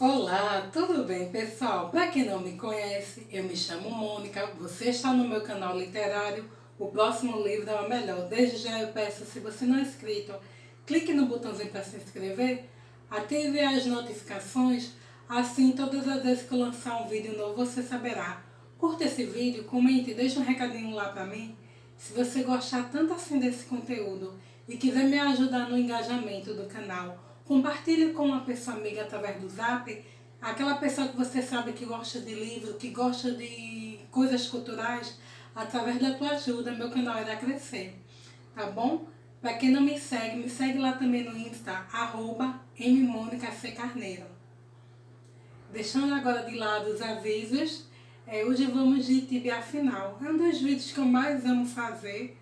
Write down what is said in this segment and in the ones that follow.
Olá, tudo bem, pessoal? Para quem não me conhece, eu me chamo Mônica, você está no meu canal literário. O próximo livro é o melhor. Desde já eu peço, se você não é inscrito, clique no botãozinho para se inscrever, ative as notificações, assim todas as vezes que eu lançar um vídeo novo você saberá. Curta esse vídeo, comente, deixa um recadinho lá para mim. Se você gostar tanto assim desse conteúdo e quiser me ajudar no engajamento do canal, compartilhe com uma pessoa amiga através do Zap, aquela pessoa que você sabe que gosta de livro, que gosta de coisas culturais. Através da tua ajuda, meu canal irá crescer, tá bom? Para quem não me segue lá também no Insta, @mMonicaCCarneiro. Deixando agora de lado os avisos, hoje vamos de Tibia Final. É um dos vídeos que eu mais amo fazer,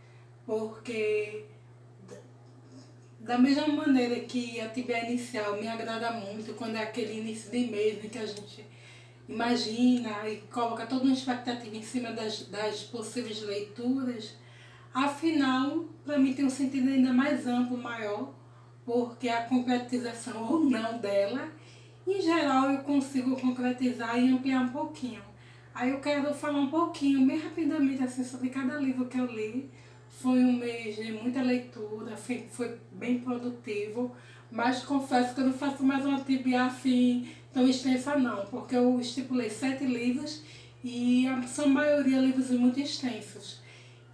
porque da mesma maneira que a tibia inicial me agrada muito, quando é aquele início de mês em que a gente imagina e coloca toda uma expectativa em cima das possíveis leituras, afinal, para mim tem um sentido ainda mais amplo, maior, porque a concretização ou não dela, em geral eu consigo concretizar e ampliar um pouquinho. Aí eu quero falar um pouquinho, bem rapidamente, assim, sobre cada livro que eu li. Foi um mês de muita leitura, foi bem produtivo, mas confesso que eu não faço mais uma tibia assim tão extensa não, porque eu estipulei 7 livros e a sua maioria livros muito extensos.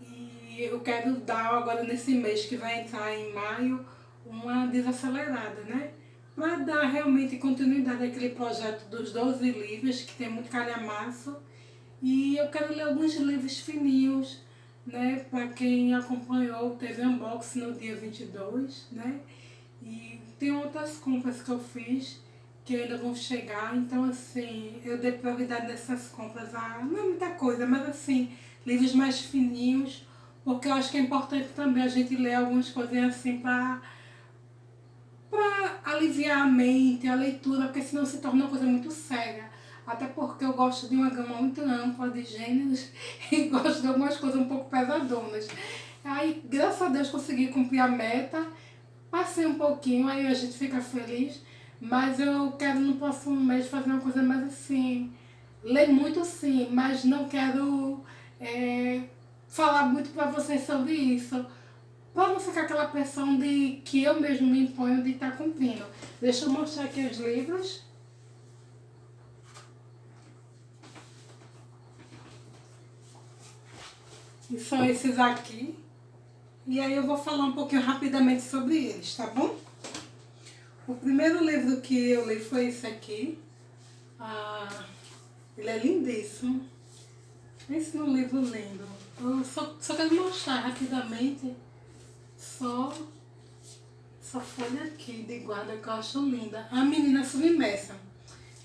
E eu quero dar agora nesse mês que vai entrar em maio uma desacelerada, né? Para dar realmente continuidade àquele projeto dos 12 livros, que tem muito calhamaço. E eu quero ler alguns livros fininhos, né? Para quem acompanhou, teve unboxing no dia 22, né? E tem outras compras que eu fiz que ainda vão chegar, então assim, eu dei prioridade nessas compras a, não é muita coisa, mas assim, livros mais fininhos, porque eu acho que é importante também a gente ler algumas coisinhas assim para aliviar a mente, a leitura, porque senão se torna uma coisa muito séria. Até porque eu gosto de uma gama muito ampla de gêneros e gosto de algumas coisas um pouco pesadonas. Aí, graças a Deus, consegui cumprir a meta, passei um pouquinho, aí a gente fica feliz, mas eu quero no próximo mês fazer uma coisa mais assim, ler muito sim, mas não quero falar muito para vocês sobre isso, para não ficar aquela pressão de que eu mesmo me imponho de estar cumprindo. Deixa eu mostrar aqui os livros. E são esses aqui. E aí eu vou falar um pouquinho rapidamente sobre eles, tá bom? O primeiro livro que eu li foi esse aqui. Ele é lindíssimo. Esse é um livro lindo. Eu só quero mostrar rapidamente só essa folha aqui de guarda que eu acho linda. A Menina Submersa.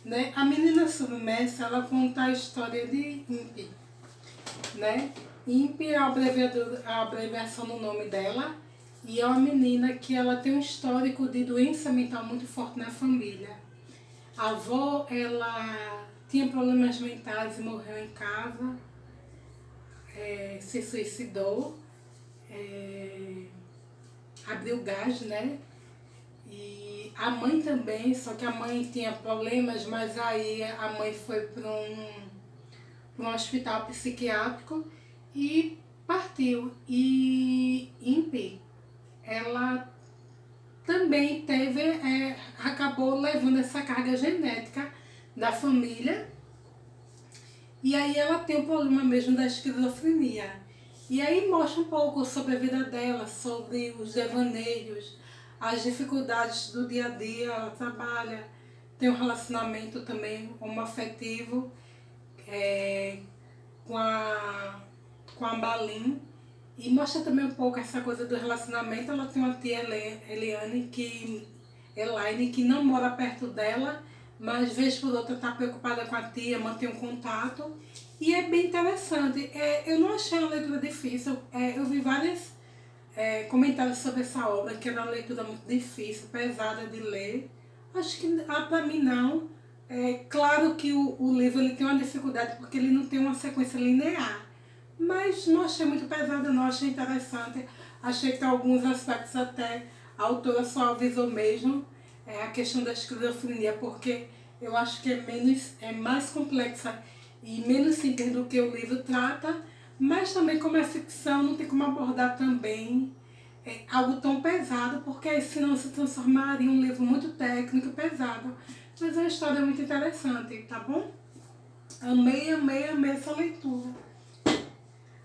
Né? A Menina Submersa, ela conta a história de Impi, né? Impi é a abreviação do nome dela, e é uma menina que ela tem um histórico de doença mental muito forte na família. A avó, ela tinha problemas mentais e morreu em casa, se suicidou, abriu gás, né? E a mãe também, só que a mãe tinha problemas, mas aí a mãe foi para um hospital psiquiátrico e partiu. E Impi, ela também teve, acabou levando essa carga genética da família, e aí ela tem o problema mesmo da esquizofrenia. E aí mostra um pouco sobre a vida dela, sobre os devaneios, as dificuldades do dia a dia. Ela trabalha, tem um relacionamento também homoafetivo, com a Balin, e mostra também um pouco essa coisa do relacionamento. Ela tem uma tia Elaine, que não mora perto dela, mas vez por outra está preocupada com a tia, mantém um contato, e é bem interessante. Eu não achei uma leitura difícil, eu vi vários comentários sobre essa obra, que era uma leitura muito difícil, pesada de ler. Acho que para mim não. É claro que o livro ele tem uma dificuldade porque ele não tem uma sequência linear, mas não achei muito pesada, não, achei interessante. Achei que alguns aspectos até a autora só avisou mesmo a questão da esquizofrenia, porque eu acho que é mais complexa e menos simples do que o livro trata, mas também como é ficção, não tem como abordar também algo tão pesado, porque aí senão se transformaria em um livro muito técnico e pesado. Mas é uma história muito interessante, tá bom? Amei, amei, amei essa leitura.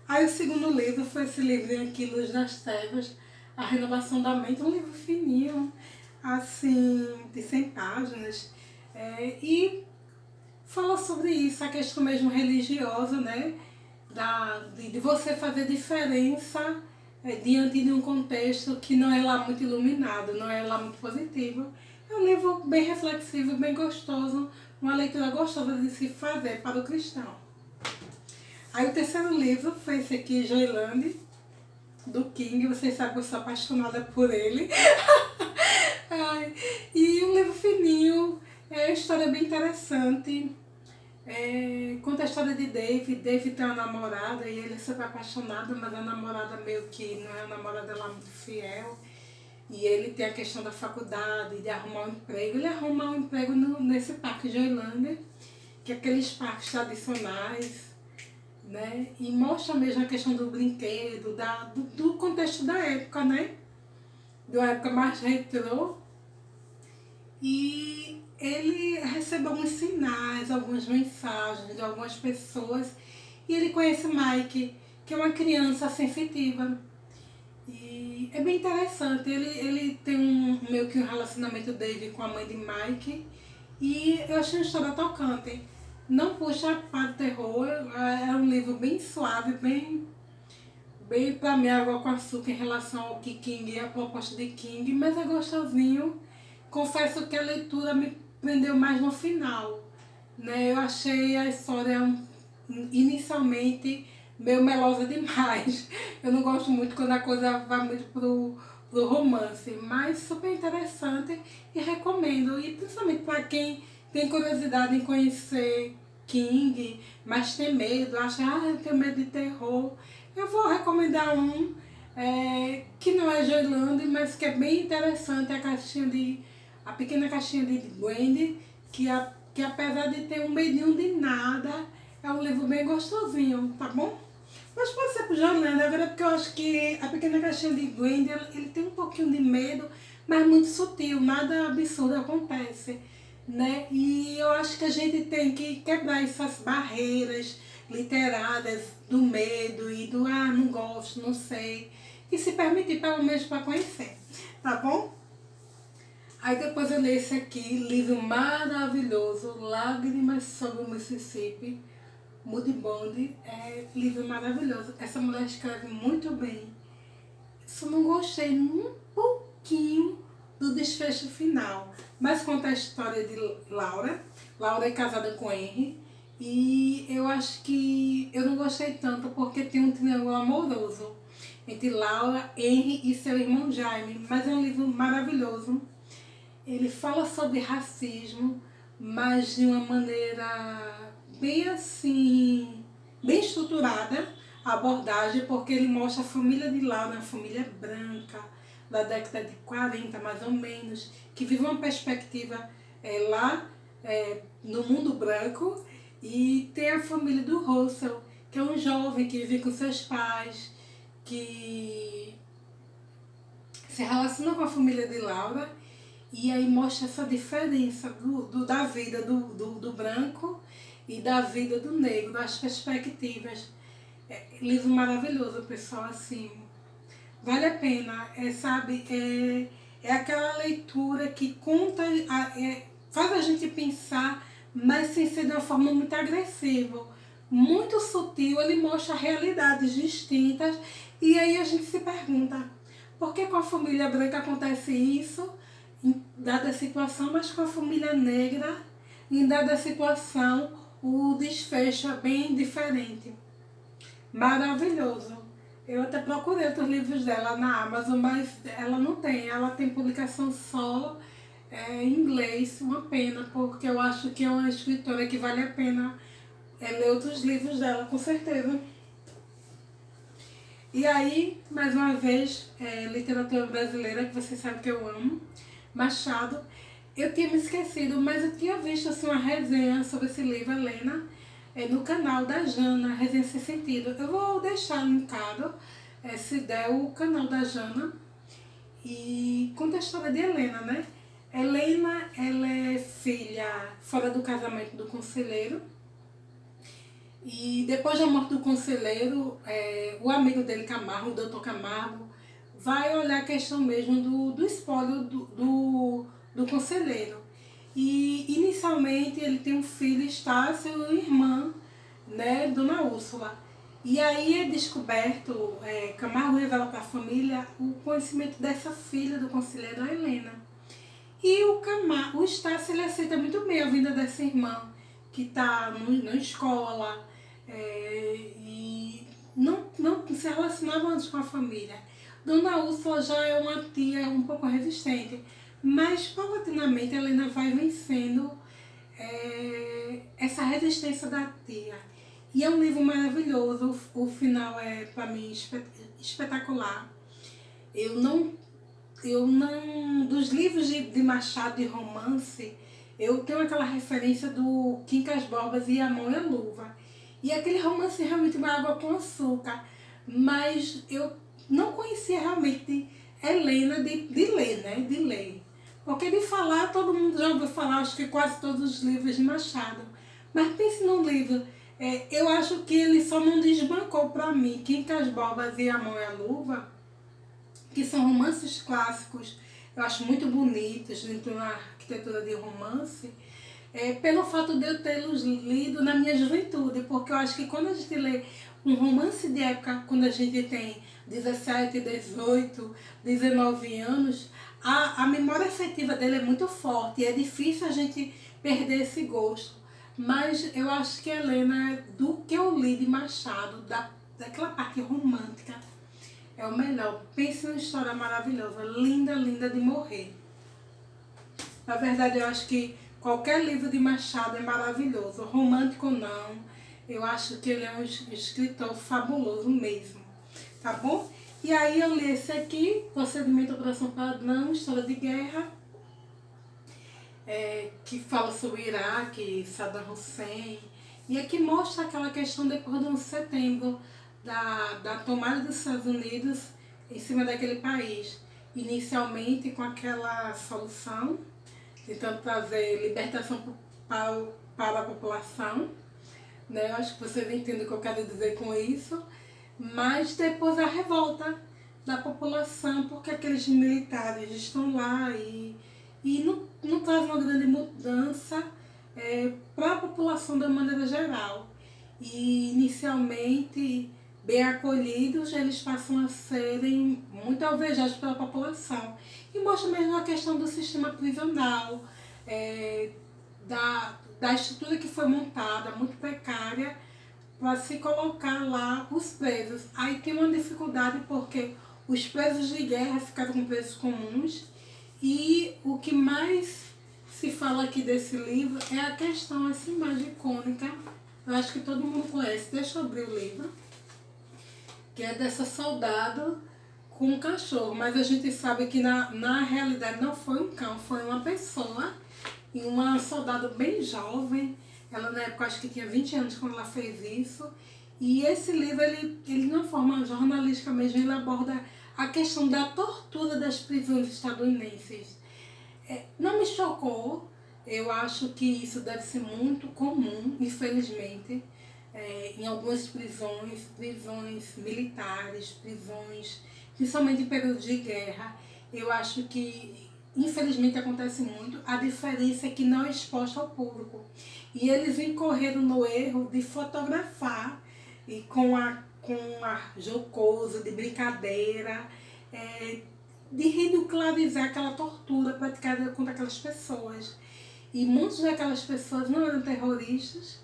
Aí o segundo livro foi esse livro aqui, Luz das Trevas, A Renovação da Mente, um livro fininho, assim, de 100 páginas. E fala sobre isso, a questão mesmo religiosa, né? De você fazer diferença diante de um contexto que não é lá muito iluminado, não é lá muito positivo. É um livro bem reflexivo, bem gostoso, uma leitura gostosa de se fazer para o cristão. Aí o terceiro livro foi esse aqui, Joyland, do King. Vocês sabem que eu sou apaixonada por ele. Ai, e um livro fininho, é uma história bem interessante. Conta a história de David. David tem uma namorada e ele é super apaixonado, mas a namorada meio que não é a namorada lá muito fiel. E ele tem a questão da faculdade, de arrumar um emprego. Ele arruma um emprego nesse parque Joyland, que é aqueles parques tradicionais, né? E mostra mesmo a questão do brinquedo, do contexto da época, né? De uma época mais retrô. E ele recebe alguns sinais, algumas mensagens de algumas pessoas. E ele conhece Mike, que é uma criança sensitiva. E é bem interessante. Ele tem meio que um relacionamento dele com a mãe de Mike. E eu achei uma história tocante. Não puxa para o terror, é um livro bem suave, bem pra mim, água com açúcar em relação ao que King e a proposta de King, mas é gostosinho. Confesso que a leitura me prendeu mais no final, né? Eu achei a história inicialmente meio melosa demais. Eu não gosto muito quando a coisa vai muito pro romance, mas super interessante e recomendo. E principalmente para quem tem curiosidade em conhecer King, mas tem medo, acha, eu tenho medo de terror, eu vou recomendar um que não é Joyland, mas que é bem interessante, a pequena caixinha de Wendy, que apesar de ter um medinho de nada, é um livro bem gostosinho, tá bom? Mas pode ser pro Joyland, agora porque eu acho que a pequena caixinha de Wendy, ele tem um pouquinho de medo, mas muito sutil, nada absurdo acontece, né? E eu acho que a gente tem que quebrar essas barreiras literárias do medo e do não gosto, não sei, e se permitir pelo menos para conhecer, tá bom? Aí depois eu li esse aqui, livro maravilhoso, Lágrimas sobre o Mississippi, Moody Bond, livro maravilhoso. Essa mulher escreve muito bem. Só não gostei um pouquinho do desfecho final, mas conta a história de Laura. Laura é casada com Henry e eu acho que eu não gostei tanto porque tem um triângulo amoroso entre Laura, Henry e seu irmão Jaime, mas é um livro maravilhoso. Ele fala sobre racismo, mas de uma maneira bem assim, bem estruturada a abordagem, porque ele mostra a família de Laura, uma família branca, da década de 40 mais ou menos, que vive uma perspectiva lá no mundo branco, e tem a família do Russell, que é um jovem que vive com seus pais, que se relaciona com a família de Laura, e aí mostra essa diferença da vida do branco e da vida do negro, das perspectivas. Livro maravilhoso, pessoal, assim, vale a pena, sabe, é aquela leitura que conta, faz a gente pensar, mas sem ser de uma forma muito agressiva, muito sutil. Ele mostra realidades distintas, e aí a gente se pergunta, por que com a família branca acontece isso, em dada situação, mas com a família negra, em dada situação, o desfecho é bem diferente. Maravilhoso. Eu até procurei outros livros dela na Amazon, mas ela não tem. Ela tem publicação só em inglês. Uma pena, porque eu acho que é uma escritora que vale a pena ler outros livros dela, com certeza. E aí, mais uma vez, literatura brasileira, que você sabe que eu amo, Machado. eu tinha me esquecido, mas eu tinha visto assim, uma resenha sobre esse livro, Helena, no canal da Jana, Resenha Sem Sentido. Eu vou deixar linkado, se der, o canal da Jana. E conta a história de Helena, né? Helena, ela é filha fora do casamento do conselheiro. E depois da morte do conselheiro, o amigo dele, Camargo, o doutor Camargo, vai olhar a questão mesmo do espólio do conselheiro. E inicialmente ele tem um filho, Estácio, e irmã, né, Dona Úrsula. E aí é descoberto, Camargo revela para a família o conhecimento dessa filha do conselheiro, a Helena. E o Estácio, ele aceita muito bem a vinda dessa irmã, que está na escola, e não se relacionava antes com a família. Dona Úrsula já é uma tia um pouco resistente, mas paulatinamente a Helena vai vencendo essa resistência da tia. E é um livro maravilhoso, o final é, para mim, espetacular. Eu não, dos livros de Machado de romance, eu tenho aquela referência do Quincas Borbas e A Mão e a Luva. E aquele romance realmente é uma água com açúcar, mas eu não conhecia realmente Helena de ler, né? De ler. Porque de falar, todo mundo já ouviu falar, acho que quase todos os livros de Machado. Mas pense num livro, eu acho que ele só não desbancou para mim Quincas Borbas e A Mão e a Luva, que são romances clássicos, eu acho muito bonitos dentro da arquitetura de romance, pelo fato de eu tê-los lido na minha juventude, porque eu acho que quando a gente lê um romance de época, quando a gente tem 17, 18, 19 anos, a memória afetiva dele é muito forte e é difícil a gente perder esse gosto. Mas eu acho que a Helena, do que eu li de Machado, daquela parte romântica, é o melhor. Pense numa história maravilhosa, linda, linda de morrer. Na verdade, eu acho que qualquer livro de Machado é maravilhoso, romântico ou não. Eu acho que ele é um escritor fabuloso mesmo, tá bom? E aí eu li esse aqui, Procedimento Operação Padrão, História de Guerra, que fala sobre o Iraque, Saddam Hussein, e aqui mostra aquela questão depois do 11 de setembro, da tomada dos Estados Unidos em cima daquele país. Inicialmente com aquela solução, tentando trazer libertação para a população, né? Eu acho que vocês entendem o que eu quero dizer com isso, mas depois a revolta da população, porque aqueles militares estão lá e não traz uma grande mudança para a população da maneira geral. E inicialmente bem acolhidos, eles passam a serem muito alvejados pela população. E mostra mesmo a questão do sistema prisional, da estrutura que foi montada, muito precária, para se colocar lá os presos. Aí tem uma dificuldade porque os presos de guerra ficaram com presos comuns, e o que mais se fala aqui desse livro é a questão, essa imagem icônica, eu acho que todo mundo conhece, deixa eu abrir o livro, que é dessa soldado com um cachorro, mas a gente sabe que na realidade não foi um cão, foi uma pessoa, e uma soldado bem jovem, ela na época acho que tinha 20 anos quando ela fez isso, e esse livro, ele de uma forma jornalística mesmo, ele aborda a questão da tortura das prisões estadunidenses. Não me chocou, eu acho que isso deve ser muito comum, infelizmente, em algumas prisões militares, prisões, principalmente em período de guerra. Eu acho que, infelizmente, acontece muito. A diferença é que não é exposta ao público. E eles incorreram no erro de fotografar e com a jocosa, de brincadeira, de ridicularizar aquela tortura praticada contra aquelas pessoas. E muitas daquelas pessoas não eram terroristas,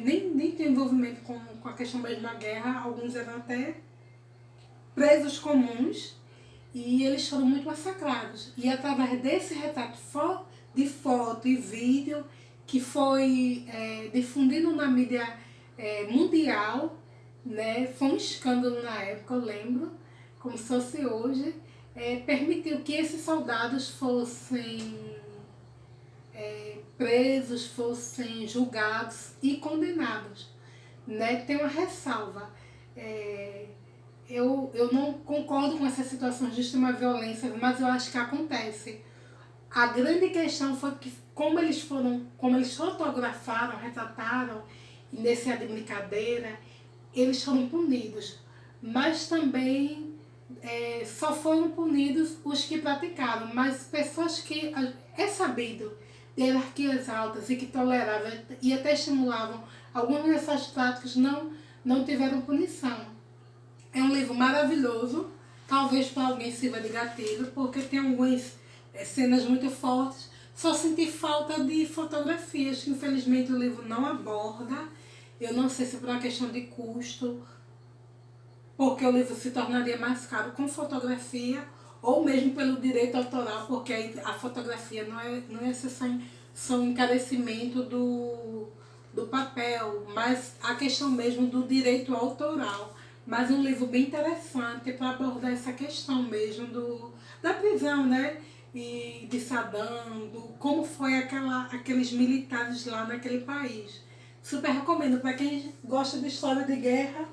nem tem envolvimento com a questão mesmo da guerra, alguns eram até presos comuns, e eles foram muito massacrados. E através desse retrato de foto e vídeo, que foi difundido na mídia mundial, né, foi um escândalo na época, eu lembro, como se fosse hoje, permitiu que esses soldados fossem presos fossem julgados e condenados, né? Tem uma ressalva. Eu não concordo com essas situações de extrema violência, mas eu acho que acontece. A grande questão foi que como eles fotografaram, retrataram, e nesse ato de brincadeira, eles foram punidos. Mas também só foram punidos os que praticaram, mas pessoas que é sabido de hierarquias altas e que toleravam e até estimulavam algumas dessas práticas não tiveram punição. É um livro maravilhoso, talvez para alguém sirva de gatilho, porque tem algumas cenas muito fortes. Só senti falta de fotografias, que infelizmente o livro não aborda. Eu não sei se por uma questão de custo, porque o livro se tornaria mais caro com fotografia, ou mesmo pelo direito autoral, porque a fotografia não é só um encarecimento do papel, mas a questão mesmo do direito autoral. Mas um livro bem interessante para abordar essa questão mesmo da prisão, né? E de Saddam, como foi aqueles militares lá naquele país. Super recomendo para quem gosta de história de guerra,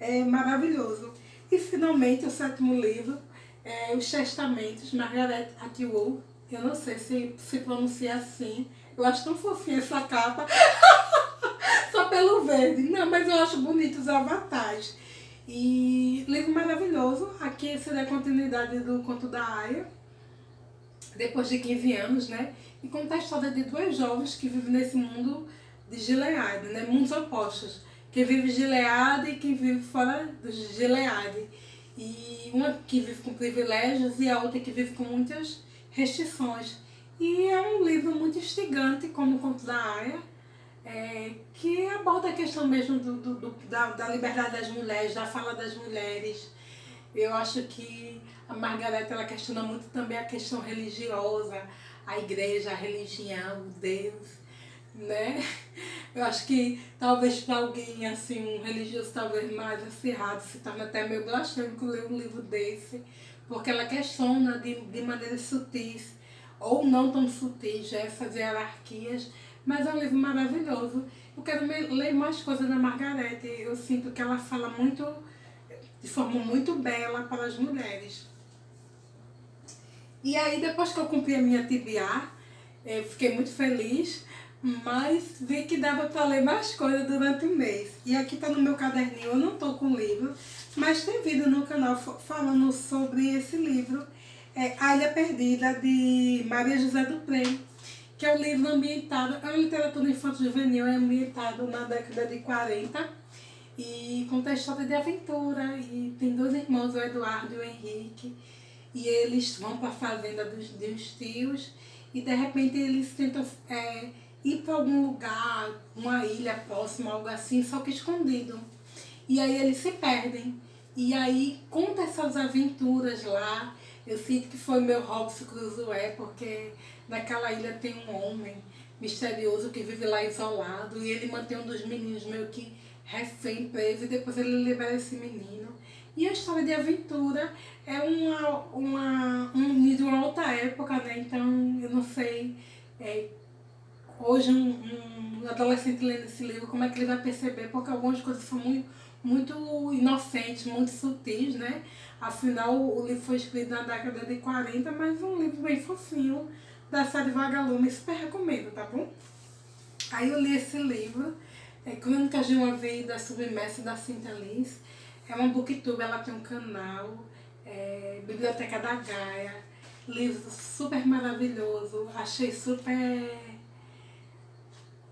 é maravilhoso. E finalmente o 7º livro é Os Testamentos, Margaret Atwood. Eu não sei se pronuncia assim. Eu acho tão fofinha essa capa. Só pelo verde. Não, mas eu acho bonito os avatares. E livro maravilhoso. Aqui seria a continuidade do Conto da Aia, depois de 15 anos, né? E conta a história de 2 jovens que vivem nesse mundo de Gilead, né? Mundos opostos. Quem vive em Gilead e quem vive fora do Gilead. E uma que vive com privilégios e a outra que vive com muitas restrições. E é um livro muito instigante, como o Conto da Aia, que aborda a questão mesmo da liberdade das mulheres, da fala das mulheres. Eu acho que a Margaret ela questiona muito também a questão religiosa, a igreja, a religião, Deus, né? Eu acho que talvez para alguém assim, um religioso talvez mais acirrado, se torna até meio blasfêmico ler um livro desse, porque ela questiona de maneiras sutis, ou não tão sutis, essas hierarquias, mas é um livro maravilhoso. Eu quero ler mais coisas da Margaret, eu sinto que ela fala muito, de forma muito bela para as mulheres. E aí, depois que eu cumpri a minha TBA, eu fiquei muito feliz, mas vi que dava para ler mais coisas durante o mês. E aqui está no meu caderninho, eu não estou com o livro, mas tem vídeo no canal falando sobre esse livro, A Ilha Perdida, de Maria José Dupré, que é um livro ambientado, é uma literatura infanto-juvenil, é ambientado na década de 40, e conta a história de aventura, e tem 2 irmãos, o Eduardo e o Henrique, e eles vão para a fazenda dos tios, e de repente eles tentam ir para algum lugar, uma ilha próxima, algo assim, só que escondido. E aí eles se perdem. E aí conta essas aventuras lá. Eu sinto que foi meu Robson Crusoe, porque naquela ilha tem um homem misterioso que vive lá isolado, e ele mantém um dos meninos meio que refém, preso, e depois ele libera esse menino. E a história de aventura é de uma outra época, né? Então eu não sei, hoje um adolescente lendo esse livro, como é que ele vai perceber, porque algumas coisas são muito inocentes, muito sutis, né? Afinal, o livro foi escrito na década de 40, mas um livro bem fofinho, da série Vagalume, super recomendo, tá bom? Aí eu li esse livro, Crônicas de uma Vida Submersa, da Cynthia Lins. É uma booktube, ela tem um canal, Biblioteca da Gaia, livro super maravilhoso, achei super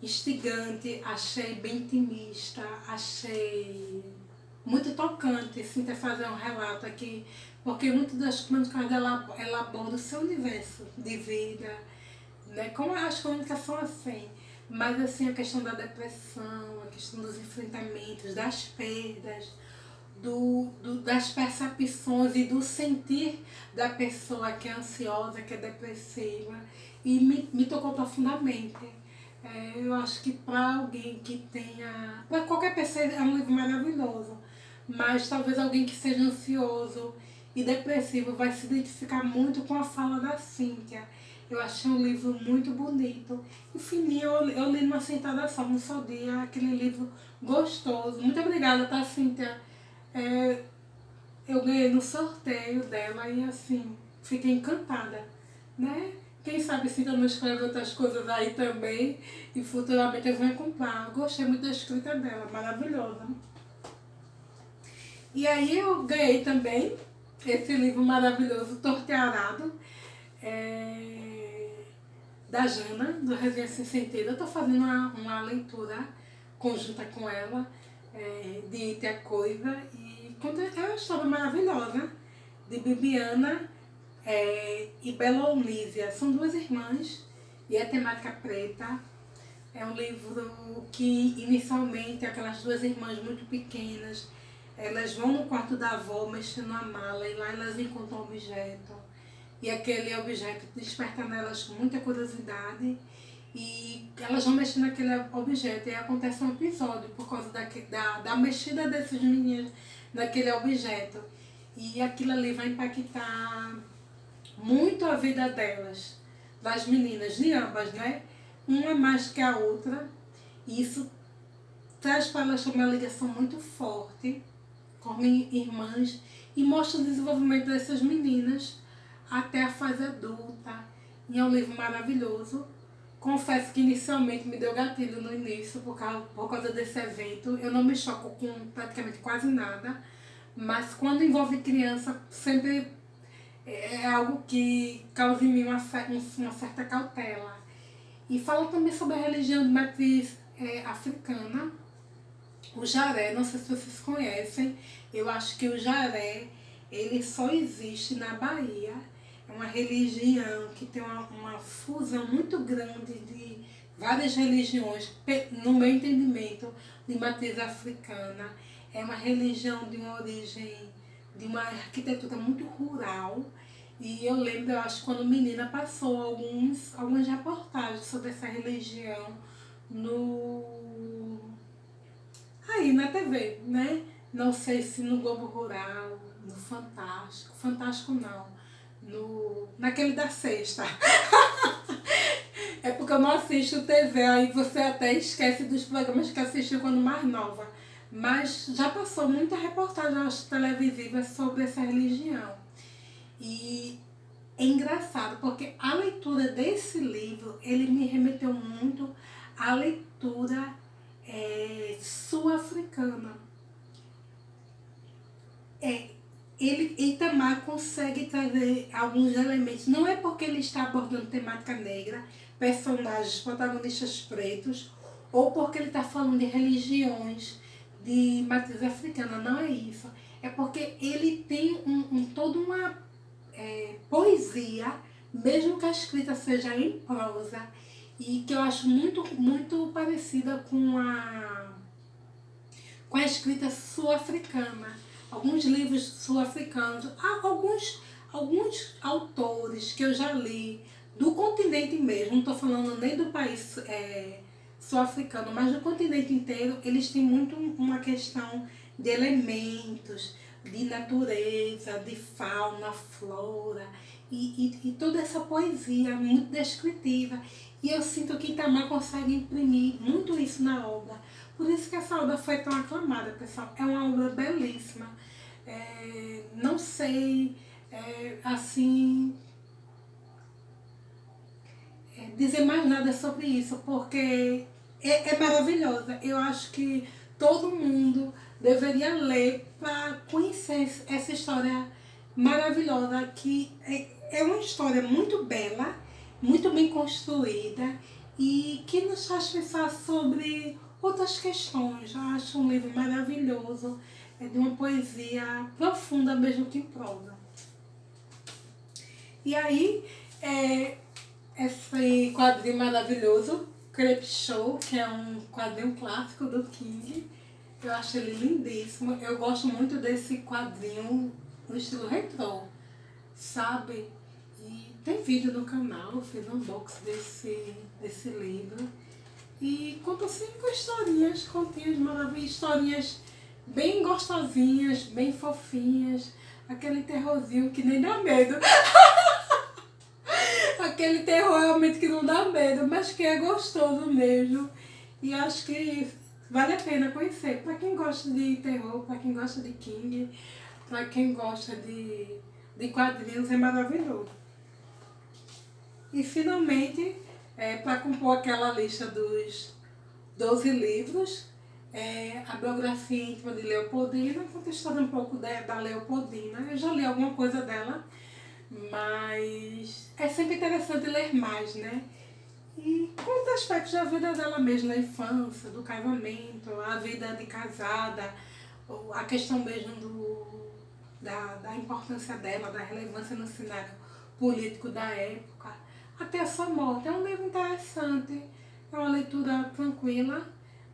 instigante, achei bem intimista, achei muito tocante, Cynthia fazer um relato aqui, porque muitas das crônicas dela, ela aborda o seu universo de vida, né? Como as crônicas são assim, mas assim a questão da depressão, a questão dos enfrentamentos, das perdas, das percepções e do sentir da pessoa que é ansiosa, que é depressiva, e me tocou profundamente. Eu acho que para alguém que tenha, para qualquer pessoa é um livro maravilhoso, mas talvez alguém que seja ansioso e depressivo vai se identificar muito com a fala da Cynthia. Eu achei um livro muito bonito. E fininho, eu li numa sentada só, num só dia, aquele livro gostoso. Muito obrigada, tá, Cíntia? Eu ganhei no sorteio dela e assim, fiquei encantada, né? Quem sabe se eu não escreve outras coisas aí também e futuramente eu venho comprar. Eu gostei muito da escrita dela, maravilhosa. E aí eu ganhei também esse livro maravilhoso, Tortearado, da Jana, do Resenha Sem Sentido. Eu estou fazendo uma leitura conjunta com ela, de Ite a Coisa, e conta é uma história maravilhosa de Bibiana e Belonísia. São duas irmãs e é temática preta. É um livro que inicialmente aquelas duas irmãs muito pequenas, elas vão no quarto da avó mexendo na mala e lá elas encontram um objeto. E aquele objeto desperta nelas muita curiosidade e elas vão mexendo naquele objeto e acontece um episódio por causa da mexida desses meninos naquele objeto. E aquilo ali vai impactar muito a vida delas, das meninas, de ambas, né? Uma mais que a outra. E isso traz para elas uma ligação muito forte com as irmãs e mostra o desenvolvimento dessas meninas até a fase adulta. E é um livro maravilhoso. Confesso que inicialmente me deu gatilho no início por causa desse evento. Eu não me choco com praticamente quase nada, mas quando envolve criança sempre é algo que causa em mim uma certa cautela. E fala também sobre a religião de matriz africana, o jaré. Não sei se vocês conhecem, eu acho que o jaré ele só existe na Bahia. É uma religião que tem uma fusão muito grande de várias religiões, no meu entendimento, de matriz africana. É uma religião de uma origem, de uma arquitetura muito rural. E eu lembro, eu acho, quando menina passou algumas reportagens sobre essa religião aí na TV, né? Não sei se no Globo Rural, no Fantástico, Fantástico não, naquele da sexta. É porque eu não assisto TV, aí você até esquece dos programas que assistiu quando mais nova. Mas já passou muita reportagem, acho, televisiva sobre essa religião. E é engraçado, porque a leitura desse livro, ele me remeteu muito à leitura sul-africana. Itamar consegue trazer alguns elementos, não é porque ele está abordando temática negra, personagens, protagonistas pretos, ou porque ele está falando de religiões de matriz africana, não é isso. É porque ele tem toda uma poesia, mesmo que a escrita seja em prosa, e que eu acho muito, muito parecida com a escrita sul-africana. Alguns livros sul-africanos, alguns autores que eu já li, do continente mesmo, não estou falando nem do país sul-africano, mas do continente inteiro, eles têm muito uma questão de elementos, de natureza, de fauna, flora, e toda essa poesia muito descritiva. E eu sinto que Itamar consegue imprimir muito isso na obra. Por isso que essa obra foi tão aclamada, pessoal. É uma obra belíssima. Não sei, dizer mais nada sobre isso, porque é maravilhosa. Eu acho que todo mundo deveria ler para conhecer essa história maravilhosa, que é uma história muito bela, muito bem construída e que nos faz pensar sobre outras questões. Eu acho um livro maravilhoso, de uma poesia profunda mesmo que em prosa. E aí, esse quadrinho maravilhoso, Crepe Show, que é um quadrinho clássico do King, eu acho ele lindíssimo. Eu gosto muito desse quadrinho no estilo retrô, sabe? E tem vídeo no canal, eu fiz um unboxing desse livro. E conta 5 historinhas, continhas maravilhosas, historinhas bem gostosinhas, bem fofinhas, aquele terrorzinho que nem dá medo. aquele terror realmente que não dá medo, mas que é gostoso mesmo. E acho que vale a pena conhecer. Para quem gosta de terror, para quem gosta de King, para quem gosta de quadrinhos, é maravilhoso. E finalmente, para compor aquela lista dos 12 livros, a biografia íntima de Leopoldina, contestando um pouco da Leopoldina. Eu já li alguma coisa dela, mas é sempre interessante ler mais, né? E conta aspectos da vida dela mesmo, na infância, do casamento, a vida de casada, a questão mesmo da importância dela, da relevância no cenário político da época, até a sua morte. É um livro interessante, é uma leitura tranquila.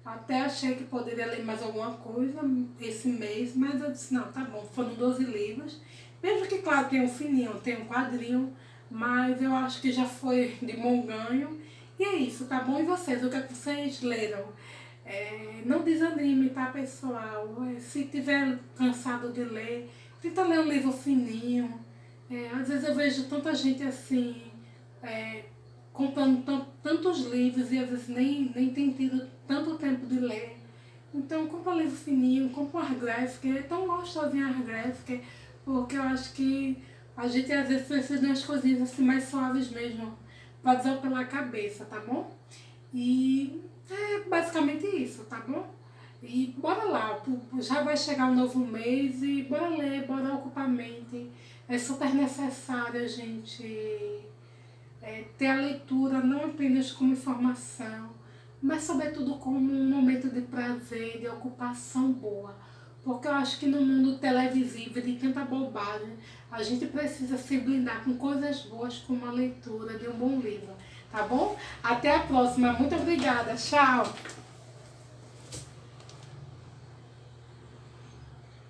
Até achei que poderia ler mais alguma coisa esse mês, mas eu disse, não, tá bom, foram 12 livros. Mesmo que, claro, tem um fininho, tem um quadrinho, mas eu acho que já foi de bom ganho. E é isso, tá bom? E vocês, o que é que vocês leram? Não desanime, tá, pessoal? Se tiver cansado de ler, tenta ler um livro fininho. Às vezes eu vejo tanta gente assim, comprando tantos livros e às vezes nem tem tido tanto tempo de ler. Então compra um livro fininho, compra um art graphic, é tão gostosinho art graphic, porque eu acho que a gente às vezes precisa de umas coisinhas assim mais suaves mesmo, para desopilar a cabeça, tá bom? E é basicamente isso, tá bom? E bora lá, já vai chegar um novo mês e bora ler, bora ocupar a mente. É super necessário a gente ter a leitura não apenas como informação, mas sobretudo como um momento de prazer, de ocupação boa. Porque eu acho que no mundo televisivo de tanta bobagem, a gente precisa se blindar com coisas boas como a leitura de um bom livro. Tá bom? Até a próxima. Muito obrigada. Tchau!